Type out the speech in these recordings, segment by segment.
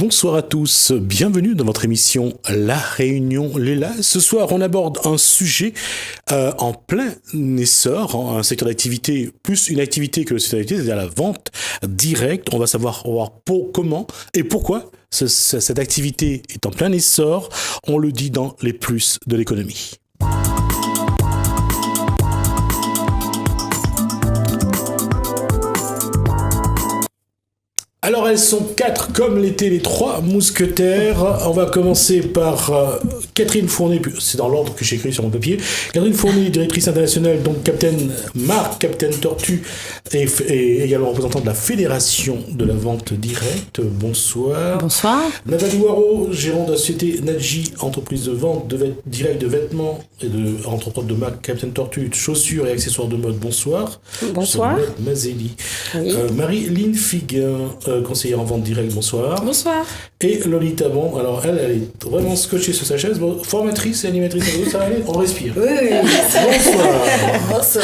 Bonsoir à tous, bienvenue dans votre émission La Réunion Léla. Ce soir, on aborde un sujet en plein essor, un secteur d'activité, plus une activité que le secteur d'activité, c'est-à-dire la vente directe. On va savoir comment et pourquoi cette activité est en plein essor. On le dit dans les plus de l'économie. Alors elles sont 4 comme l'étaient les 3 mousquetaires. On va commencer par Catherine Fournier, c'est dans l'ordre que j'ai écrit sur mon papier. Catherine Fournier, directrice internationale, donc Capitaine Tortue, et également représentante de la Fédération de la vente directe. Bonsoir. Bonsoir. Nathalie Waro, gérante de la société Nadji, entreprise de vente directe de vêtements et entre autres de marque Capitaine Tortue, chaussures et accessoires de mode. Bonsoir. Bonsoir. Mazeli. Oui. Marie-Line Figuin, conseillère en vente directe, bonsoir. Bonsoir. Et Lolita Bon, alors elle est vraiment scotchée sur sa chaise, formatrice et animatrice, ça va aller, on respire. Oui. Bonsoir.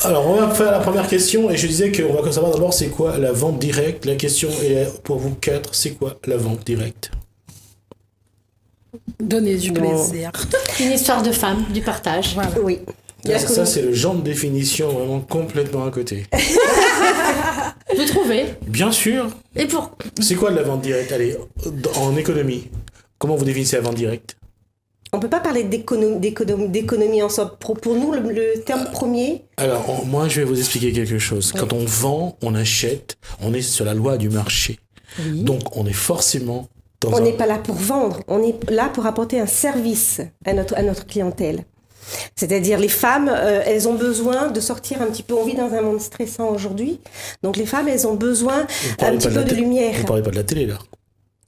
Alors, on va faire la première question, et je disais qu'on va savoir d'abord c'est quoi la vente directe. La question est pour vous 4, c'est quoi la vente directe? Donner du plaisir. Une histoire de femme, du partage. Voilà. Oui. Ça, c'est le genre de définition vraiment complètement à côté. Vous trouvez? Bien sûr. Et pour... C'est quoi de la vente directe? Allez, en économie, comment vous définissez la vente directe? On ne peut pas parler d'économie en soi. Pour nous, le terme premier... Alors, moi, je vais vous expliquer quelque chose. Quand on vend, on achète, on est sur la loi du marché. Oui. Donc, on est forcément... On n'est pas là pour vendre, on est là pour apporter un service à notre clientèle. C'est-à-dire les femmes, elles ont besoin de sortir un petit peu. On vit dans un monde stressant aujourd'hui, donc les femmes, elles ont besoin un petit peu de lumière. Vous ne parlez pas de la télé, là?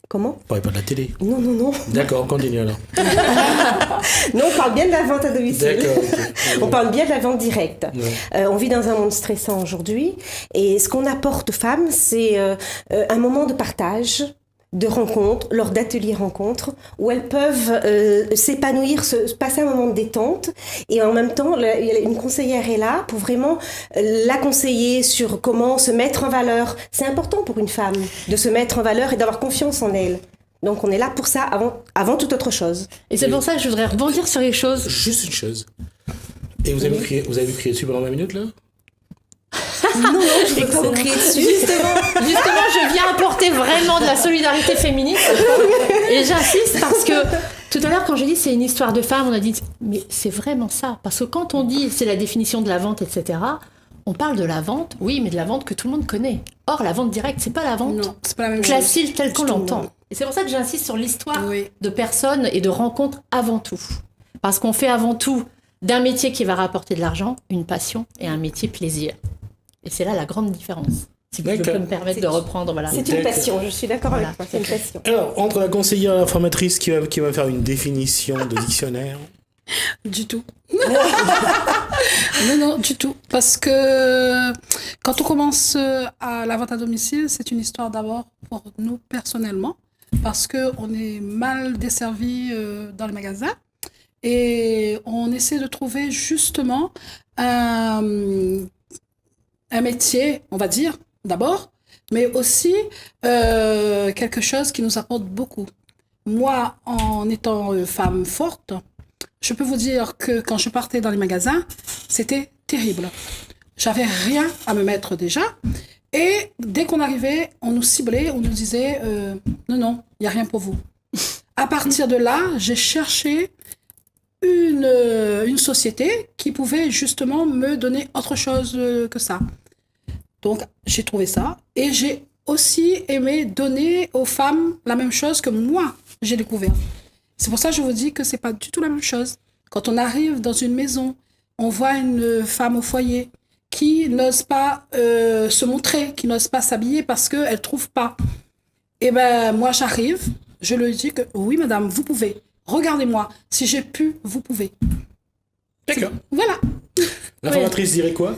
Comment? Vous ne parlez pas de la télé? Non. D'accord, continue alors. Non, on parle bien de la vente à domicile. D'accord, okay. On parle bien de la vente directe. Ouais. On vit dans un monde stressant aujourd'hui, et ce qu'on apporte aux femmes, c'est un moment de partage, de rencontres, lors d'ateliers rencontres, où elles peuvent s'épanouir, passer un moment de détente, et en même temps, une conseillère est là pour vraiment la conseiller sur comment se mettre en valeur. C'est important pour une femme de se mettre en valeur et d'avoir confiance en elle. Donc on est là pour ça avant toute autre chose. Et c'est pour ça que je voudrais rebondir sur les choses. Juste une chose. Et vous avez crié dessus pendant 20 minutes, là? Non, je ne veux pas vous crier dessus. Justement, je viens apporter vraiment de la solidarité féminine. Et j'insiste parce que tout à l'heure, quand j'ai dit c'est une histoire de femme, on a dit mais c'est vraiment ça. Parce que quand on dit c'est la définition de la vente, etc., on parle de la vente, oui, mais de la vente que tout le monde connaît. Or, la vente directe, c'est pas la vente C'est pas la même classique telle qu'on Justement. l'entend. Et c'est pour ça que j'insiste sur l'histoire de personnes et de rencontres avant tout. Parce qu'on fait avant tout d'un métier qui va rapporter de l'argent, une passion et un métier plaisir. Et c'est là la grande différence. Si je peux me permettre de reprendre, voilà. C'est une passion, je suis d'accord avec toi, c'est une passion. Alors, entre la conseillère et la formatrice qui va faire une définition de dictionnaire... Du tout. Non, du tout. Parce que quand on commence à la vente à domicile, c'est une histoire d'abord pour nous personnellement, parce qu'on est mal desservi dans les magasins et on essaie de trouver justement un métier, on va dire, d'abord, mais aussi quelque chose qui nous apporte beaucoup. Moi, en étant femme forte, je peux vous dire que quand je partais dans les magasins, c'était terrible. J'avais rien à me mettre déjà. Et dès qu'on arrivait, on nous ciblait, on nous disait non, il n'y a rien pour vous. À partir de là, j'ai cherché une société qui pouvait justement me donner autre chose que ça. Donc, j'ai trouvé ça. Et j'ai aussi aimé donner aux femmes la même chose que moi, j'ai découvert. C'est pour ça que je vous dis que c'est pas du tout la même chose. Quand on arrive dans une maison, on voit une femme au foyer qui n'ose pas se montrer, qui n'ose pas s'habiller parce qu'elle ne trouve pas. Et ben moi, j'arrive, je lui dis que oui, madame, vous pouvez. Regardez-moi, si j'ai pu, vous pouvez. D'accord. Voilà. La formatrice dirait quoi?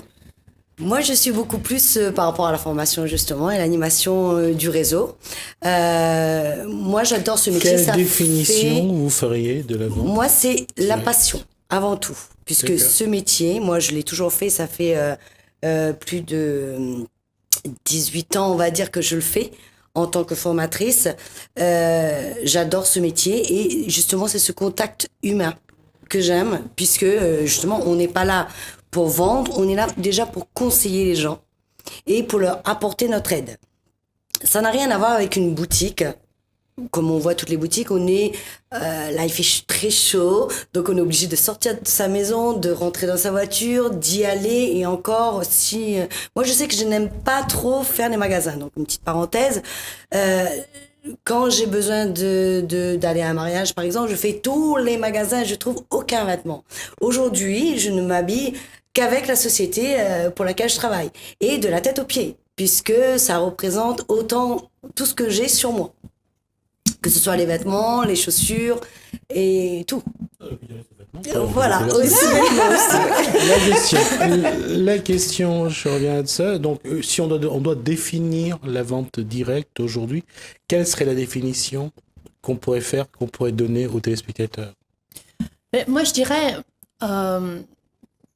Moi, je suis beaucoup plus par rapport à la formation, justement, et l'animation du réseau. Moi, j'adore ce métier. Quelle définition vous feriez de la vente? Moi, c'est la passion, avant tout. Puisque ce métier, moi, je l'ai toujours fait, ça fait plus de 18 ans, on va dire, que je le fais, en tant que formatrice, j'adore ce métier et justement c'est ce contact humain que j'aime puisque justement on n'est pas là pour vendre, on est là déjà pour conseiller les gens et pour leur apporter notre aide. Ça n'a rien à voir avec une boutique. Comme on voit toutes les boutiques, on est là, il fait très chaud, donc on est obligé de sortir de sa maison, de rentrer dans sa voiture, d'y aller et encore si moi je sais que je n'aime pas trop faire les magasins. Donc une petite parenthèse, quand j'ai besoin d'aller à un mariage par exemple, je fais tous les magasins, je trouve aucun vêtement. Aujourd'hui, je ne m'habille qu'avec la société pour laquelle je travaille et de la tête aux pieds, puisque ça représente autant tout ce que j'ai sur moi. Que ce soit les vêtements, les chaussures et tout. Voilà, aussi. La question, je reviens à ça. Donc, si on doit définir la vente directe aujourd'hui, quelle serait la définition qu'on pourrait faire, qu'on pourrait donner aux téléspectateurs? Mais moi, je dirais,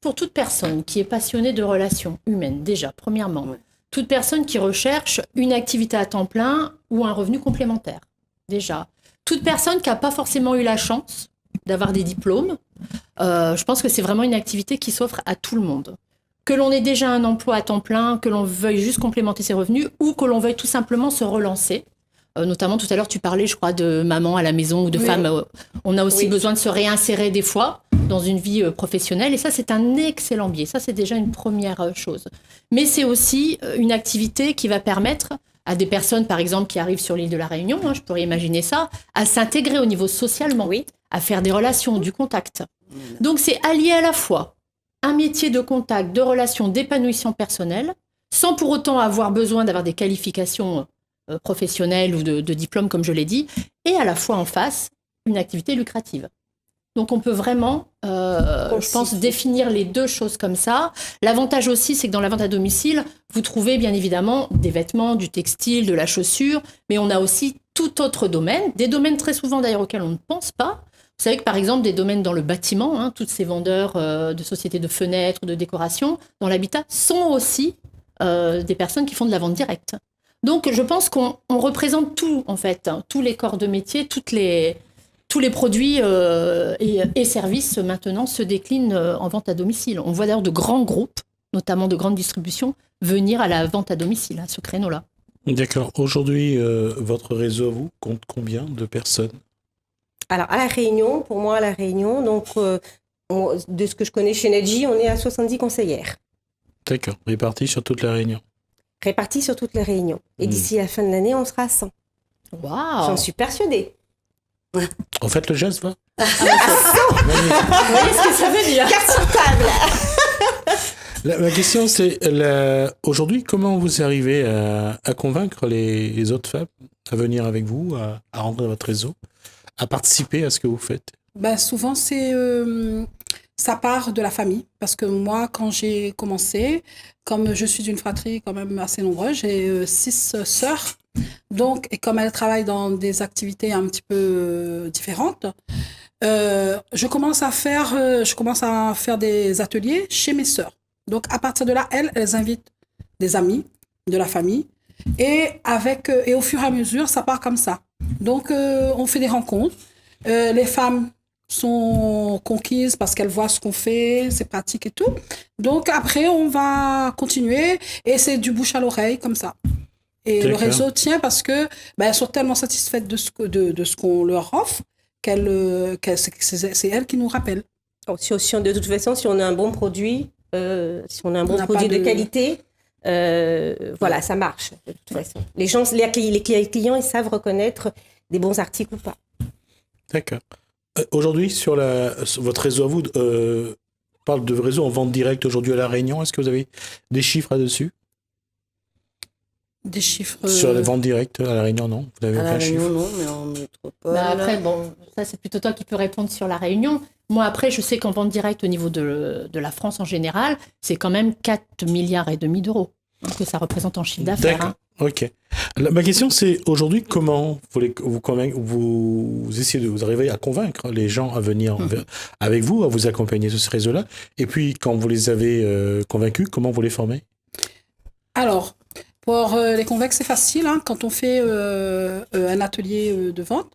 pour toute personne qui est passionnée de relations humaines, déjà, premièrement, toute personne qui recherche une activité à temps plein ou un revenu complémentaire. Déjà, toute personne qui n'a pas forcément eu la chance d'avoir des diplômes, je pense que c'est vraiment une activité qui s'offre à tout le monde. Que l'on ait déjà un emploi à temps plein, que l'on veuille juste complémenter ses revenus ou que l'on veuille tout simplement se relancer. Notamment, tout à l'heure, tu parlais, je crois, de maman à la maison ou de femme. On a aussi besoin de se réinsérer des fois dans une vie professionnelle. Et ça, c'est un excellent biais. Ça, c'est déjà une première chose. Mais c'est aussi une activité qui va permettre à des personnes, par exemple, qui arrivent sur l'île de la Réunion, je pourrais imaginer ça, à s'intégrer au niveau socialement, à faire des relations, du contact. Donc, c'est allier à la fois un métier de contact, de relations, d'épanouissement personnel, sans pour autant avoir besoin d'avoir des qualifications professionnelles ou de diplômes, comme je l'ai dit, et à la fois en face, une activité lucrative. Donc, on peut vraiment, je pense, définir les deux choses comme ça. L'avantage aussi, c'est que dans la vente à domicile, vous trouvez bien évidemment des vêtements, du textile, de la chaussure, mais on a aussi tout autre domaine, des domaines très souvent d'ailleurs auxquels on ne pense pas. Vous savez que par exemple, des domaines dans le bâtiment, tous ces vendeurs de sociétés de fenêtres, de décoration, dans l'habitat, sont aussi des personnes qui font de la vente directe. Donc, je pense qu'on représente tout, en fait, tous les corps de métier, tous les produits et services maintenant se déclinent en vente à domicile. On voit d'ailleurs de grands groupes, notamment de grandes distributions, venir à la vente à domicile, à ce créneau-là. D'accord. Aujourd'hui, votre réseau, vous, compte combien de personnes? Alors, à La Réunion, pour moi, à La Réunion, donc, de ce que je connais chez Nedji, on est à 70 conseillères. D'accord. Répartis sur toute la Réunion. Réparties sur toute La Réunion. Et d'ici la fin de l'année, on sera à 100. Waouh! J'en suis persuadée. En fait, le geste, va. Vous voyez ce que ça veut dire? Carte sur table. La question, c'est aujourd'hui, comment vous arrivez à convaincre les autres femmes à venir avec vous, à rentrer dans votre réseau, à participer à ce que vous faites? Souvent, ça part de la famille. Parce que moi, quand j'ai commencé, comme je suis d'une fratrie quand même assez nombreuse, j'ai 6 sœurs. Donc, et comme elles travaillent dans des activités un petit peu différentes, je commence à faire des ateliers chez mes sœurs. Donc, à partir de là, elles invitent des amis de la famille. Et au fur et à mesure, ça part comme ça. Donc, on fait des rencontres. Les femmes sont conquises parce qu'elles voient ce qu'on fait, c'est pratique et tout. Donc, après, on va continuer et c'est du bouche à l'oreille comme ça. Et le réseau tient parce que elles sont tellement satisfaites de ce qu'on leur offre c'est elles qui nous rappellent. De toute façon, si on a un bon produit, de qualité, voilà, ça marche de toute façon. Les clients, ils savent reconnaître des bons articles ou pas. D'accord. Aujourd'hui, sur votre réseau à vous, parle de réseau en vente directe aujourd'hui à La Réunion. Est-ce que vous avez des chiffres là-dessus? Des chiffres sur les ventes directes à La Réunion, non? Vous n'avez aucun chiffre? Non, mais en métropole. Après, ça c'est plutôt toi qui peux répondre sur La Réunion. Moi, après, je sais qu'en vente directe au niveau de la France en général, c'est quand même 4,5 milliards d'euros que ça représente en chiffre d'affaires. D'accord. Ok. Ma question, c'est aujourd'hui, comment vous essayez vous arrivez à convaincre les gens à venir avec vous, à vous accompagner sur ce réseau-là? Et puis, quand vous les avez convaincus, comment vous les formez? Alors, Pour les convexes, c'est facile. Hein. Quand on fait un atelier de vente,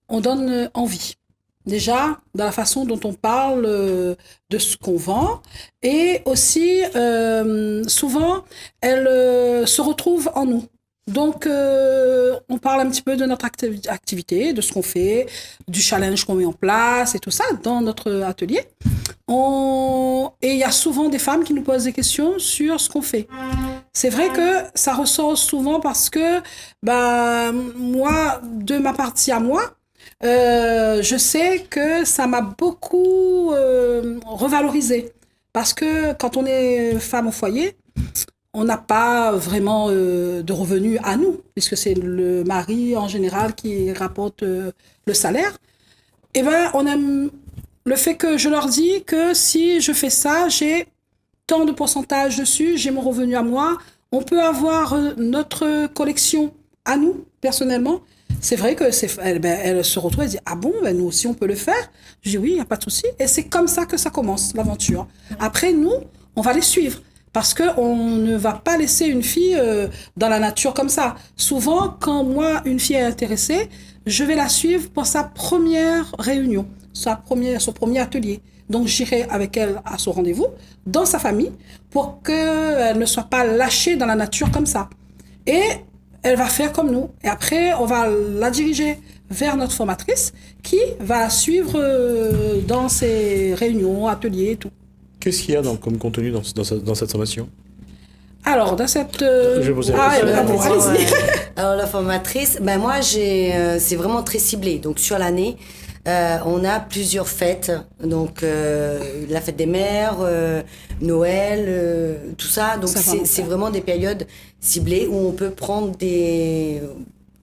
on donne envie. Déjà, dans la façon dont on parle de ce qu'on vend. Et aussi, souvent, elles se retrouvent en nous. Donc, on parle un petit peu de notre activité, de ce qu'on fait, du challenge qu'on met en place et tout ça dans notre atelier. Et il y a souvent des femmes qui nous posent des questions sur ce qu'on fait. C'est vrai que ça ressort souvent parce que moi, de ma partie à moi, je sais que ça m'a beaucoup revalorisée. Parce que quand on est femme au foyer, on n'a pas vraiment de revenus à nous, puisque c'est le mari en général qui rapporte le salaire. Et on aime le fait que je leur dis que si je fais ça, j'ai tant de pourcentage dessus, j'ai mon revenu à moi. On peut avoir notre collection à nous, personnellement. C'est vrai que elle se retrouve et dit « Ah bon, nous aussi on peut le faire ?» Je dis « Oui, il n'y a pas de souci. » Et c'est comme ça que ça commence, l'aventure. Après, nous, on va les suivre. Parce qu'on ne va pas laisser une fille dans la nature comme ça. Souvent, quand moi, une fille est intéressée, je vais la suivre pour sa première réunion, son premier atelier. Donc, j'irai avec elle à son rendez-vous, dans sa famille, pour qu'elle ne soit pas lâchée dans la nature comme ça. Et elle va faire comme nous. Et après, on va la diriger vers notre formatrice qui va la suivre dans ses réunions, ateliers et tout. Qu'est-ce qu'il y a comme contenu dans cette formation? Alors, dans cette... Je vais poser la question. allez-y. Alors, la formatrice, moi, c'est vraiment très ciblé. Donc, sur l'année, on a plusieurs fêtes. Donc, la fête des mères, Noël, tout ça. Donc, c'est vraiment des périodes ciblées où on peut prendre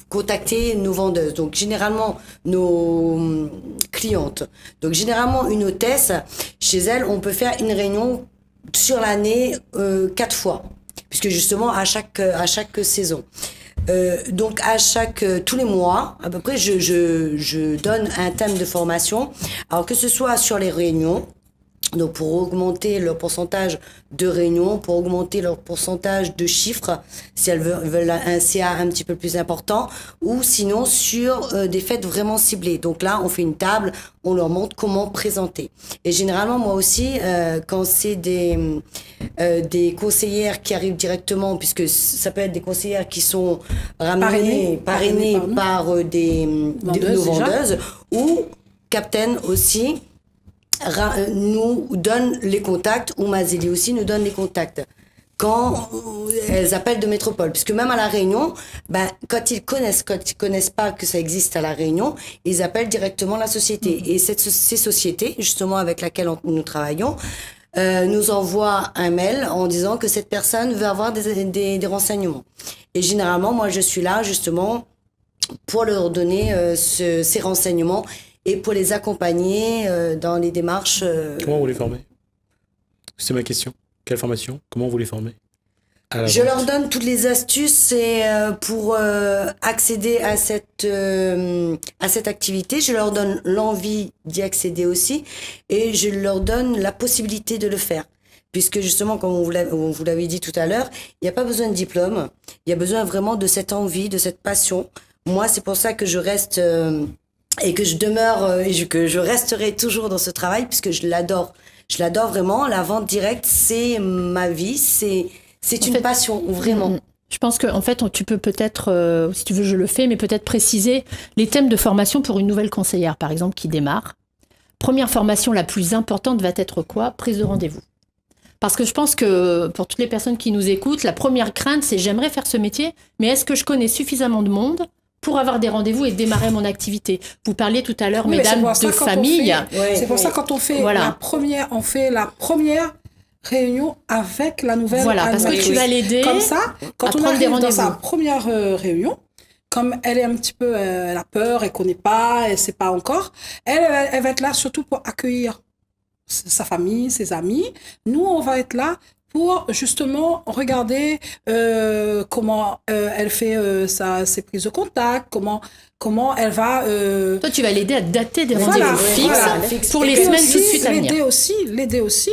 contacter nos vendeuses. Donc, généralement, nos clientes. Donc, généralement, une hôtesse, chez elle, on peut faire une réunion sur l'année 4 fois. Puisque, justement, à chaque saison. Donc, tous les mois, à peu près, je donne un thème de formation. Alors, que ce soit sur les réunions, donc pour augmenter leur pourcentage de réunions, pour augmenter leur pourcentage de chiffres, si elles veulent un CA un petit peu plus important, ou sinon sur des fêtes vraiment ciblées. Donc là, on fait une table, on leur montre comment présenter. Et généralement, moi aussi, quand c'est des conseillères qui arrivent directement, puisque ça peut être des conseillères qui sont parrainées par nos vendeuses, ou Captain aussi, nous donne les contacts, ou Mazeli aussi nous donne les contacts quand elles appellent de métropole, puisque même à la Réunion, quand ils connaissent pas que ça existe à la Réunion, ils appellent directement la société. Et ces sociétés, justement avec laquelle nous travaillons, nous envoient un mail en disant que cette personne veut avoir des renseignements. Et généralement, moi je suis là justement pour leur donner ces renseignements et pour les accompagner dans les démarches. Comment vous les formez? C'est ma question. Quelle formation? Comment vous les formez? Je leur donne toutes les astuces pour accéder à cette activité. Je leur donne l'envie d'y accéder aussi et je leur donne la possibilité de le faire. Puisque justement, comme on vous l'avait dit tout à l'heure, il n'y a pas besoin de diplôme. Il y a besoin vraiment de cette envie, de cette passion. Moi, c'est pour ça que je reste... et que je demeure que je resterai toujours dans ce travail puisque je l'adore. Je l'adore vraiment. La vente directe, c'est ma vie, c'est une passion, vraiment. Je pense qu'en fait, tu peux peut-être, si tu veux, je le fais, mais peut-être préciser les thèmes de formation pour une nouvelle conseillère, par exemple, qui démarre. Première formation la plus importante va être quoi? Prise de rendez-vous. Parce que je pense que pour toutes les personnes qui nous écoutent, la première crainte, c'est j'aimerais faire ce métier, mais est-ce que je connais suffisamment de monde pour avoir des rendez-vous et démarrer mon activité? Vous parliez tout à l'heure, mesdames, de famille. C'est pour ça quand on fait la première réunion avec la nouvelle. Voilà, parce que tu vas l'aider. Comme ça, quand on arrive dans sa première réunion, comme elle est un petit peu, elle a peur, elle connaît pas, elle sait pas encore, elle va être là surtout pour accueillir sa famille, ses amis. Nous, on va être là pour justement regarder comment elle fait ses prises de contact, comment elle va... Toi, tu vas l'aider à dater des Voilà, rendez-vous fixes voilà. pour les Et semaines aussi, tout de suite à venir. l'aider aussi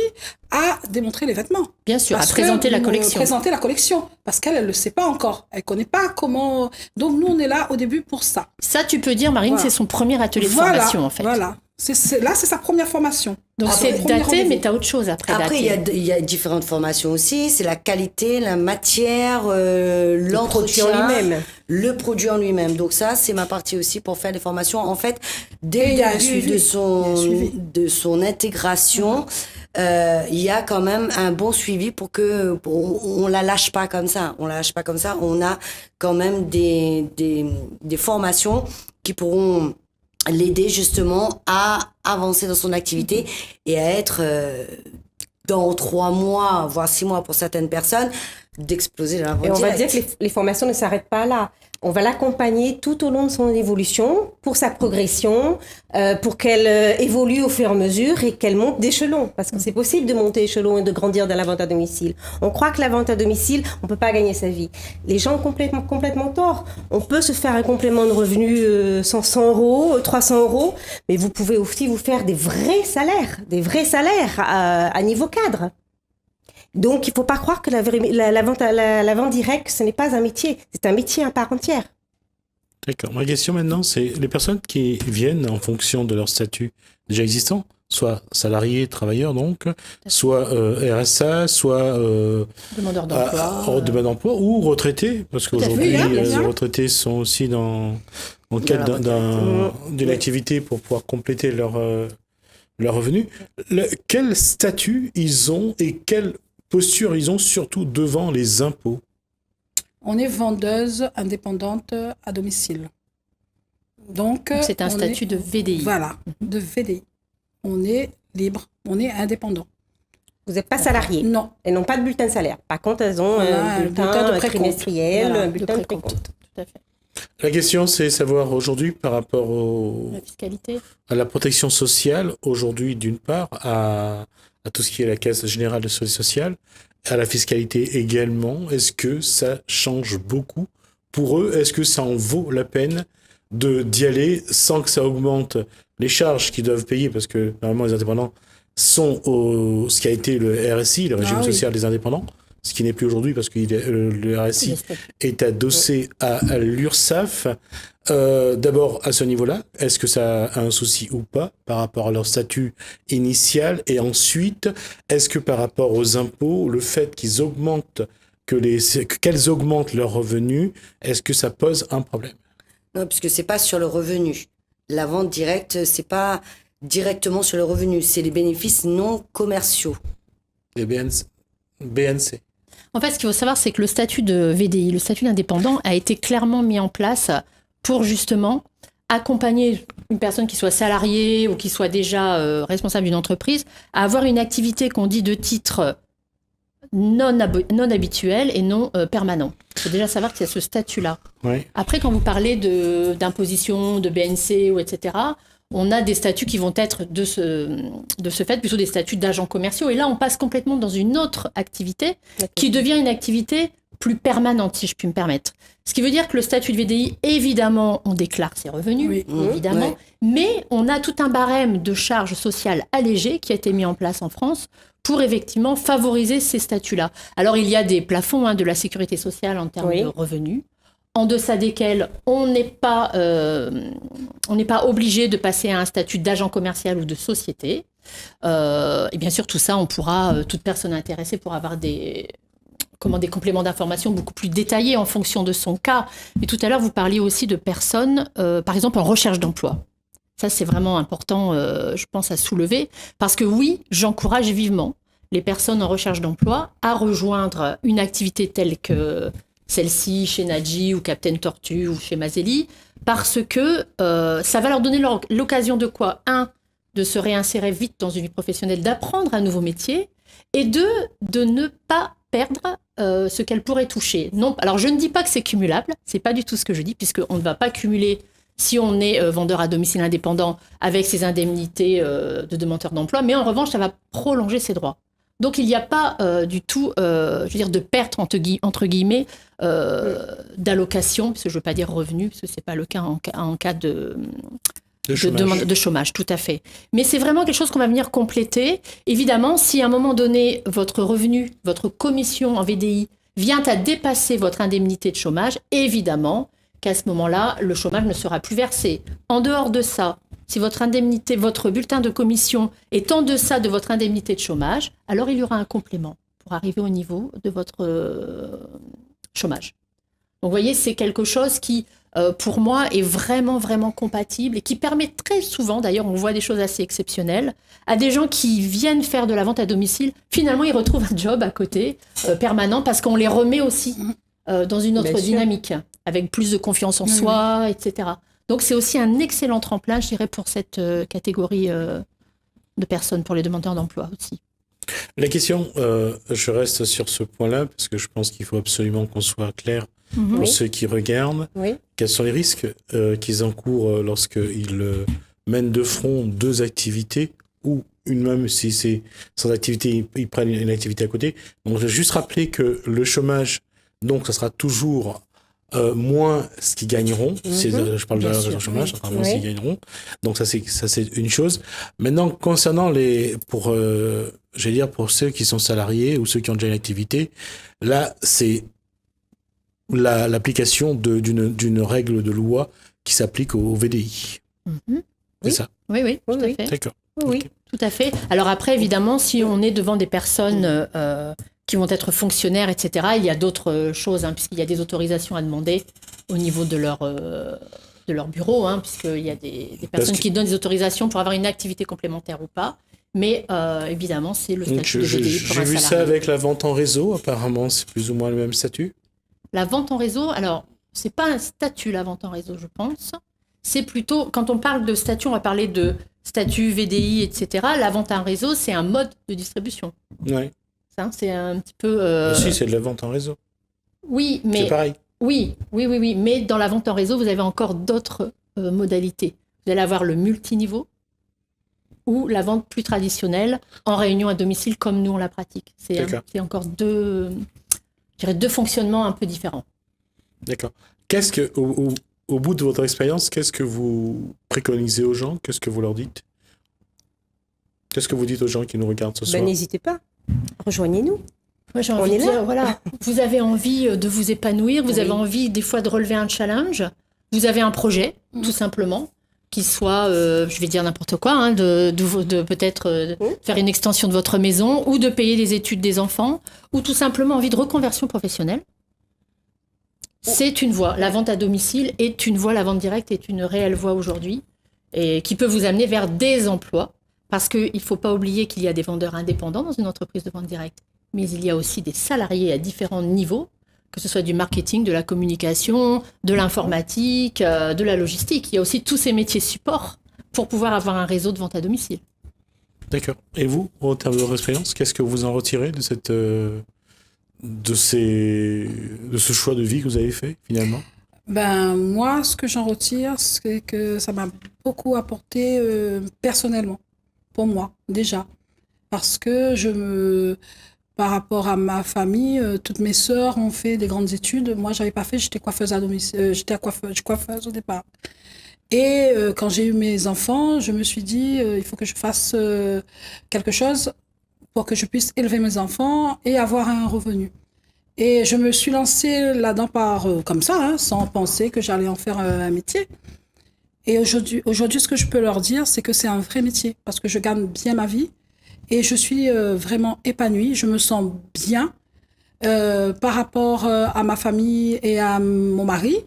à démontrer les vêtements. Bien sûr, Parce à présenter que la nous, collection. Présenter la collection. Parce qu'elle ne le sait pas encore. Elle ne connaît pas comment... Donc, nous, on est là au début pour ça. Ça, tu peux dire, Marine, Voilà. c'est son premier atelier de formation, en fait. Voilà. Là, c'est sa première formation. Donc, Après, c'est premier daté, rendez-vous. mais tu as autre chose après Après, dater. il y a différentes formations aussi. C'est la qualité, la matière, produit l'entretien, en lui-même. le produit en lui-même. Donc ça, c'est ma partie aussi pour faire des formations. En fait, Et dès il y a un le début suivi. de Il y a un suivi. de son intégration, il y a quand même un bon suivi pour que on la lâche pas comme ça. On la lâche pas comme ça. On a quand même des formations qui pourront l'aider justement à avancer dans son activité et à être dans 3 mois, voire 6 mois pour certaines personnes, d'exploser dans la vente Et on va directe. dire que les formations ne s'arrêtent pas là. On va l'accompagner tout au long de son évolution, pour sa progression, pour qu'elle évolue au fur et à mesure et qu'elle monte d'échelon. Parce que c'est possible de monter d'échelon et de grandir dans la vente à domicile. On croit que la vente à domicile, on peut pas gagner sa vie. Les gens ont complètement tort. On peut se faire un complément de revenu 100 euros, 300 euros, mais vous pouvez aussi vous faire des vrais salaires à niveau cadre. Donc, il ne faut pas croire que la vente directe, ce n'est pas un métier. C'est un métier à part entière. D'accord. Ma question maintenant, c'est les personnes qui viennent en fonction de leur statut déjà existant, soit salariés, travailleurs donc, soit RSA, soit Demandeur d'emploi. demandeur d'emploi ou retraités, parce à qu'aujourd'hui, fait, bien les sûr. retraités sont aussi en quête d'une activité pour pouvoir compléter leur revenu. Quel statut ils ont et quelle posture ils ont surtout devant les impôts? On est vendeuse indépendante à domicile. Donc, C'est un on statut est- de VDI. Voilà, de VDI. On est libre, on est indépendant. Vous n'êtes pas salarié. Non. Elles n'ont pas de bulletin de salaire. Par contre, elles ont Voilà, un bulletin de précompte. trimestriel, Voilà, un de bulletin de précompte. précompte. Tout à fait. La question, c'est savoir aujourd'hui par rapport La fiscalité. à la protection sociale, aujourd'hui d'une part, à tout ce qui est la Caisse générale de sécurité sociale, à la fiscalité également. Est-ce que ça change beaucoup pour eux? Est-ce que ça en vaut la peine d'y aller sans que ça augmente les charges qu'ils doivent payer? Parce que normalement, les indépendants sont ce qui a été le RSI, le régime Ah oui. social des indépendants, ce qui n'est plus aujourd'hui parce que le RSI Le statut. est adossé à l'URSSAF. D'abord, à ce niveau-là, est-ce que ça a un souci ou pas par rapport à leur statut initial? Et ensuite, est-ce que par rapport aux impôts, le fait qu'ils augmentent, qu'elles augmentent leurs revenus, est-ce que ça pose un problème? Non, puisque c'est pas sur le revenu. La vente directe, c'est pas directement sur le revenu, c'est les bénéfices non commerciaux. Les BNC. En fait, ce qu'il faut savoir, c'est que le statut de VDI, le statut d'indépendant, a été clairement mis en place pour justement accompagner une personne qui soit salariée ou qui soit déjà responsable d'une entreprise à avoir une activité qu'on dit de titre non habituel et non permanent. Il faut déjà savoir qu'il y a ce statut-là. Oui. Après, quand vous parlez d'imposition, de BNC, ou etc., on a des statuts qui vont être de ce fait plutôt des statuts d'agents commerciaux. Et là, on passe complètement dans une autre activité qui devient une activité plus permanente, si je puis me permettre. Ce qui veut dire que le statut de VDI, évidemment, on déclare ses revenus, Oui. évidemment, Ouais. mais on a tout un barème de charges sociales allégées qui a été mis en place en France pour effectivement favoriser ces statuts-là. Alors, il y a des plafonds de la sécurité sociale en termes Oui. de revenus, en deçà desquels on n'est pas obligé de passer à un statut d'agent commercial ou de société. Et bien sûr, tout ça, on pourra, toute personne intéressée pourra avoir des compléments d'information beaucoup plus détaillés en fonction de son cas. Et tout à l'heure, vous parliez aussi de personnes, par exemple, en recherche d'emploi. Ça, c'est vraiment important, je pense, à soulever. Parce que oui, j'encourage vivement les personnes en recherche d'emploi à rejoindre une activité telle que celle-ci chez Nadji ou Captain Tortue ou chez Mazeli, parce que ça va leur donner l'occasion de quoi? Un, de se réinsérer vite dans une vie professionnelle, d'apprendre un nouveau métier, et deux, de ne pas perdre ce qu'elle pourrait toucher. Non, alors je ne dis pas que c'est cumulable, c'est pas du tout ce que je dis, puisqu'on ne va pas cumuler, si on est vendeur à domicile indépendant, avec ses indemnités de demandeur d'emploi, mais en revanche, ça va prolonger ses droits. Donc il n'y a pas du tout, je veux dire, de perte entre guillemets d'allocation, parce que je ne veux pas dire revenu, parce que c'est pas le cas en cas de demande de chômage, tout à fait. Mais c'est vraiment quelque chose qu'on va venir compléter. Évidemment, si à un moment donné votre revenu, votre commission en VDI vient à dépasser votre indemnité de chômage, évidemment qu'à ce moment-là, le chômage ne sera plus versé. En dehors de ça, si votre indemnité, votre bulletin de commission est en deçà de votre indemnité de chômage, alors il y aura un complément pour arriver au niveau de votre chômage. Donc vous voyez, c'est quelque chose qui, pour moi, est vraiment, vraiment compatible et qui permet très souvent, d'ailleurs on voit des choses assez exceptionnelles, à des gens qui viennent faire de la vente à domicile, finalement ils retrouvent un job à côté, permanent, parce qu'on les remet aussi dans une autre dynamique, avec plus de confiance en soi, etc. Donc c'est aussi un excellent tremplin, je dirais, pour cette catégorie de personnes, pour les demandeurs d'emploi aussi. La question, je reste sur ce point-là, parce que je pense qu'il faut absolument qu'on soit clair pour ceux qui regardent. Quels sont les risques qu'ils encourent lorsqu'ils mènent de front deux activités, ou même si c'est sans activité, ils prennent une activité à côté. Donc je vais juste rappeler que le chômage, donc ça sera toujours moins ce qu'ils gagneront. Je parle de le chômage, ça sera moins ce qu'ils gagneront. Donc ça c'est une chose. Maintenant, concernant pour ceux qui sont salariés ou ceux qui ont déjà une activité, là c'est l'application d'une règle de loi qui s'applique au VDI. C'est ça? Oui, tout à fait. D'accord. Oui, okay. Tout à fait. Alors après, évidemment, si on est devant des personnes qui vont être fonctionnaires, etc., il y a d'autres choses, puisqu'il y a des autorisations à demander au niveau de leur bureau, puisqu'il y a des personnes qui donnent des autorisations pour avoir une activité complémentaire ou pas. Mais évidemment, c'est le statut de VDI pour un salarié. J'ai vu ça avec la vente en réseau. Apparemment, c'est plus ou moins le même statut. La vente en réseau, alors, c'est pas un statut, la vente en réseau, je pense. C'est plutôt, quand on parle de statut, on va parler de statut, VDI, etc. La vente en réseau, c'est un mode de distribution. Oui. Ça, c'est un petit peu... Si, c'est de la vente en réseau. Oui, mais... C'est pareil. Oui. Mais dans la vente en réseau, vous avez encore d'autres modalités. Vous allez avoir le multiniveau ou la vente plus traditionnelle en réunion à domicile comme nous on la pratique. C'est encore deux fonctionnements un peu différents. D'accord. Qu'est-ce que, au bout de votre expérience, qu'est-ce que vous préconisez aux gens? Qu'est-ce que vous leur dites? Qu'est-ce que vous dites aux gens qui nous regardent ce soir? N'hésitez pas. Rejoignez-nous. Moi, j'ai envie de dire, voilà, vous avez envie de vous épanouir, vous avez envie des fois de relever un challenge, vous avez un projet, tout simplement, qui soit, je vais dire n'importe quoi, de peut-être faire une extension de votre maison, ou de payer les études des enfants, ou tout simplement envie de reconversion professionnelle. C'est une voie. La vente à domicile est une voie, la vente directe est une réelle voie aujourd'hui, et qui peut vous amener vers des emplois, parce qu'il ne faut pas oublier qu'il y a des vendeurs indépendants dans une entreprise de vente directe, mais il y a aussi des salariés à différents niveaux, que ce soit du marketing, de la communication, de l'informatique, de la logistique. Il y a aussi tous ces métiers support pour pouvoir avoir un réseau de vente à domicile. D'accord. Et vous, en termes de votre expérience, qu'est-ce que vous en retirez de ce choix de vie que vous avez fait, finalement? Moi, ce que j'en retire, c'est que ça m'a beaucoup apporté personnellement, pour moi, déjà. Parce que par rapport à ma famille, toutes mes sœurs ont fait des grandes études. Moi, j'avais pas fait, j'étais coiffeuse à domicile, j'étais coiffeuse au départ. Et quand j'ai eu mes enfants, je me suis dit, il faut que je fasse quelque chose pour que je puisse élever mes enfants et avoir un revenu. Et je me suis lancée là-dedans comme ça, sans penser que j'allais en faire un métier. Et aujourd'hui, ce que je peux leur dire, c'est que c'est un vrai métier, parce que je gagne bien ma vie. Et je suis vraiment épanouie, je me sens bien par rapport à ma famille et à mon mari.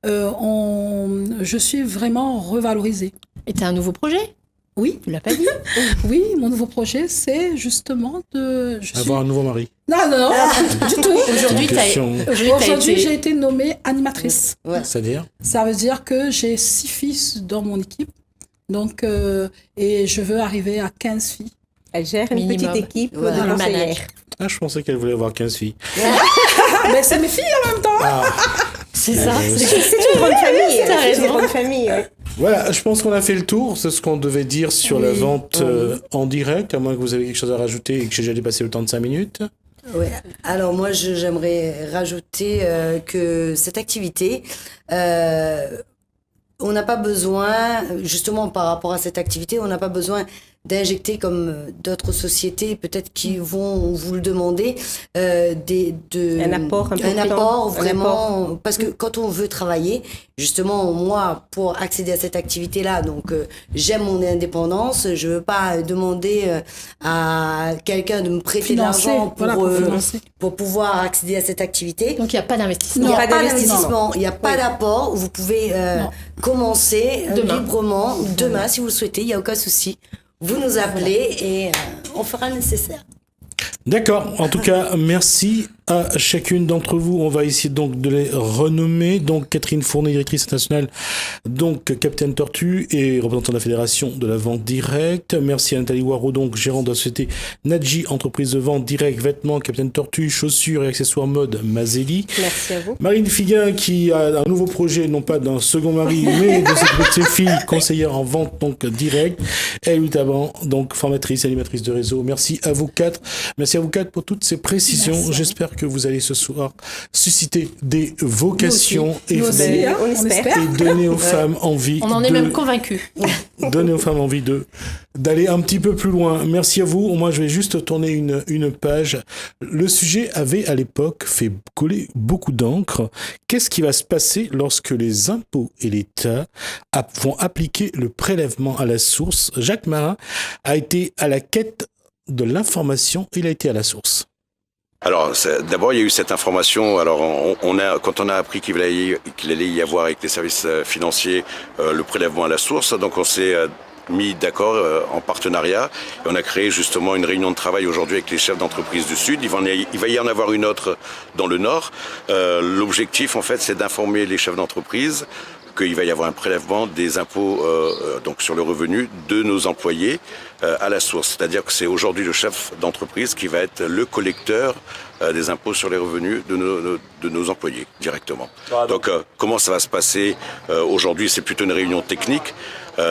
Je suis vraiment revalorisée. Et tu as un nouveau projet? Oui. Tu l'as pas dit? Oui, mon nouveau projet, c'est justement avoir un nouveau mari. Non, du tout. Aujourd'hui, j'ai été nommée animatrice. Ouais. C'est-à-dire? Ça veut dire que j'ai 6 filles dans mon équipe. Donc, et je veux arriver à 15 filles. Elle gère une petite équipe de conseillères. Ah, je pensais qu'elle voulait avoir 15 filles. Mais c'est mes filles en même temps. C'est ça. C'est une grande famille. T'as C'est une raison. grande famille, ouais. Voilà, je pense qu'on a fait le tour. C'est ce qu'on devait dire sur la vente en direct, à moins que vous ayez quelque chose à rajouter et que j'ai déjà dépassé le temps de 5 minutes. Ouais. Alors moi, j'aimerais rajouter que cette activité, on n'a pas besoin, justement par rapport à cette activité, on n'a pas besoin d'injecter comme d'autres sociétés peut-être qui vont vous le demander Un apport important. un apport Un vraiment apport. parce que quand on veut travailler justement moi pour accéder à cette activité là donc j'aime mon indépendance, je veux pas demander à quelqu'un de me prêter Financer, de l'argent voilà, pour financer. pour pouvoir accéder à cette activité. Donc il n'y a pas d'investissement. Il n'y a pas pas d'investissement. d'investissement, il n'y a pas d'apport. Vous pouvez commencer Demain. librement demain si vous le souhaitez, il n'y a aucun souci. Vous nous appelez et on fera le nécessaire. D'accord. En tout cas, merci à chacune d'entre vous. On va essayer donc de les renommer. Donc, Catherine Fournet, directrice nationale, donc Capitaine Tortue et représentante de la Fédération de la vente directe. Merci à Nathalie Waro, donc gérante de la société Nadji, entreprise de vente directe, vêtements, Capitaine Tortue, chaussures et accessoires mode Mazeli. Merci à vous. Marine Figuin qui a un nouveau projet, non pas d'un second mari, mais de s'occuper de ses filles, conseillère en vente donc direct. Et Louis Taban, donc formatrice, animatrice de réseau. Merci à vous quatre. Merci à vous quatre pour toutes ces précisions. J'espère que vous allez ce soir susciter des vocations Nous aussi, et, hein, on espère. et donner aux femmes envie On en est même convaincus. donner aux femmes envie d'aller un petit peu plus loin. Merci à vous. Moi, je vais juste tourner une page. Le sujet avait à l'époque fait coller beaucoup d'encre. Qu'est-ce qui va se passer lorsque les impôts et l'État vont appliquer le prélèvement à la source? Jacques Marin a été à la quête de l'information. Il a été à la source. Alors, d'abord, il y a eu cette information. Alors, quand on a appris qu'il allait y avoir avec les services financiers le prélèvement à la source, donc on s'est mis d'accord en partenariat et on a créé justement une réunion de travail aujourd'hui avec les chefs d'entreprise du Sud. Il va y en avoir une autre dans le Nord. L'objectif, en fait, c'est d'informer les chefs d'entreprise qu'il va y avoir un prélèvement des impôts donc sur le revenu de nos employés à la source. C'est-à-dire que c'est aujourd'hui le chef d'entreprise qui va être le collecteur des impôts sur les revenus de nos employés directement. Donc comment ça va se passer aujourd'hui? C'est plutôt une réunion technique.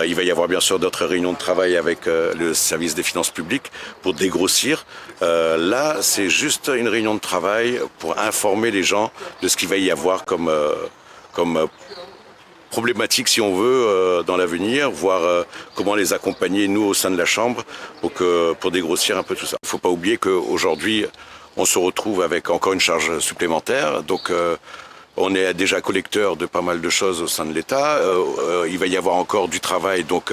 Il va y avoir bien sûr d'autres réunions de travail avec le service des finances publiques pour dégrossir. Là, c'est juste une réunion de travail pour informer les gens de ce qu'il va y avoir comme problématique, si on veut, dans l'avenir, voir comment les accompagner, nous, au sein de la Chambre, pour dégrossir un peu tout ça. Il ne faut pas oublier qu'aujourd'hui, on se retrouve avec encore une charge supplémentaire. Donc, on est déjà collecteur de pas mal de choses au sein de l'État. Il va y avoir encore du travail. Donc,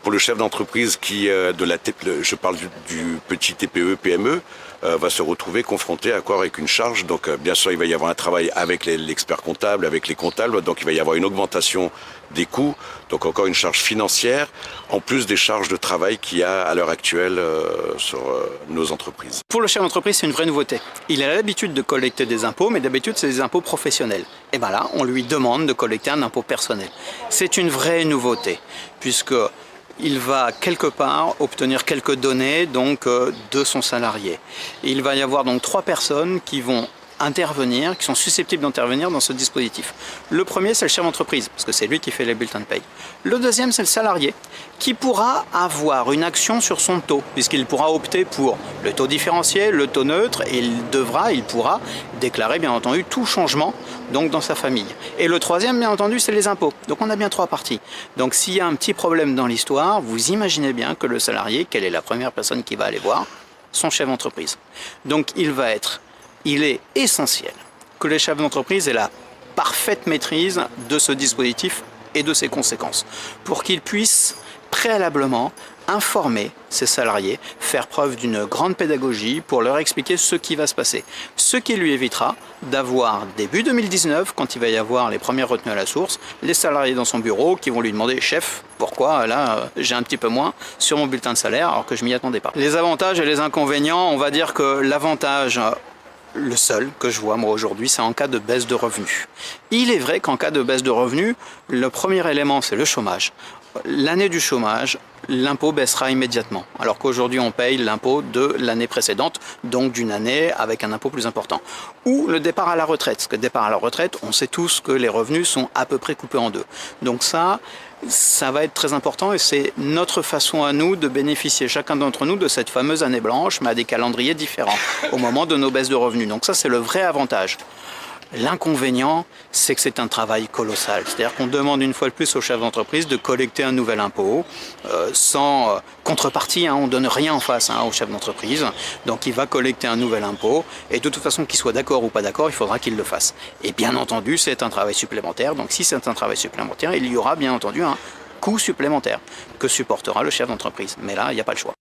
pour le chef d'entreprise je parle du petit TPE, PME, va se retrouver confronté avec une charge. Donc, bien sûr, il va y avoir un travail avec l'expert comptable, avec les comptables. Donc, il va y avoir une augmentation des coûts. Donc, encore une charge financière, en plus des charges de travail qu'il y a à l'heure actuelle sur nos entreprises. Pour le chef d'entreprise, c'est une vraie nouveauté. Il a l'habitude de collecter des impôts, mais d'habitude, c'est des impôts professionnels. Et bien là, on lui demande de collecter un impôt personnel. C'est une vraie nouveauté, puisque il va quelque part obtenir quelques données donc, de son salarié. Et il va y avoir donc 3 personnes qui vont intervenir, qui sont susceptibles d'intervenir dans ce dispositif. Le premier, c'est le chef d'entreprise, parce que c'est lui qui fait les bulletins de paye. Le deuxième, c'est le salarié, qui pourra avoir une action sur son taux, puisqu'il pourra opter pour le taux différencié, le taux neutre, et il pourra déclarer, bien entendu, tout changement donc, dans sa famille. Et le troisième, bien entendu, c'est les impôts. Donc on a bien 3 parties. Donc s'il y a un petit problème dans l'histoire, vous imaginez bien que le salarié, quelle est la première personne qui va aller voir? Son chef d'entreprise. Donc il est essentiel que les chefs d'entreprise aient la parfaite maîtrise de ce dispositif et de ses conséquences pour qu'ils puissent préalablement informer ses salariés, faire preuve d'une grande pédagogie pour leur expliquer ce qui va se passer. Ce qui lui évitera d'avoir début 2019, quand il va y avoir les premières retenues à la source, les salariés dans son bureau qui vont lui demander « Chef, pourquoi là j'ai un petit peu moins sur mon bulletin de salaire alors que je m'y attendais pas ?» Les avantages et les inconvénients, on va dire que l'avantage, le seul que je vois moi aujourd'hui, c'est en cas de baisse de revenus. Il est vrai qu'en cas de baisse de revenus, le premier élément c'est le chômage. l'année du chômage, l'impôt baissera immédiatement. Alors qu'aujourd'hui, on paye l'impôt de l'année précédente, donc d'une année avec un impôt plus important. Ou le départ à la retraite. Parce que le départ à la retraite, on sait tous que les revenus sont à peu près coupés en deux. Donc ça va être très important et c'est notre façon à nous de bénéficier, chacun d'entre nous, de cette fameuse année blanche, mais à des calendriers différents au moment de nos baisses de revenus. Donc ça, c'est le vrai avantage. L'inconvénient, c'est que c'est un travail colossal. C'est-à-dire qu'on demande une fois de plus au chef d'entreprise de collecter un nouvel impôt sans contrepartie. On ne donne rien en face au chef d'entreprise. Donc il va collecter un nouvel impôt et de toute façon, qu'il soit d'accord ou pas d'accord, il faudra qu'il le fasse. Et bien entendu, c'est un travail supplémentaire. Donc si c'est un travail supplémentaire, il y aura bien entendu un coût supplémentaire que supportera le chef d'entreprise. Mais là, il n'y a pas le choix.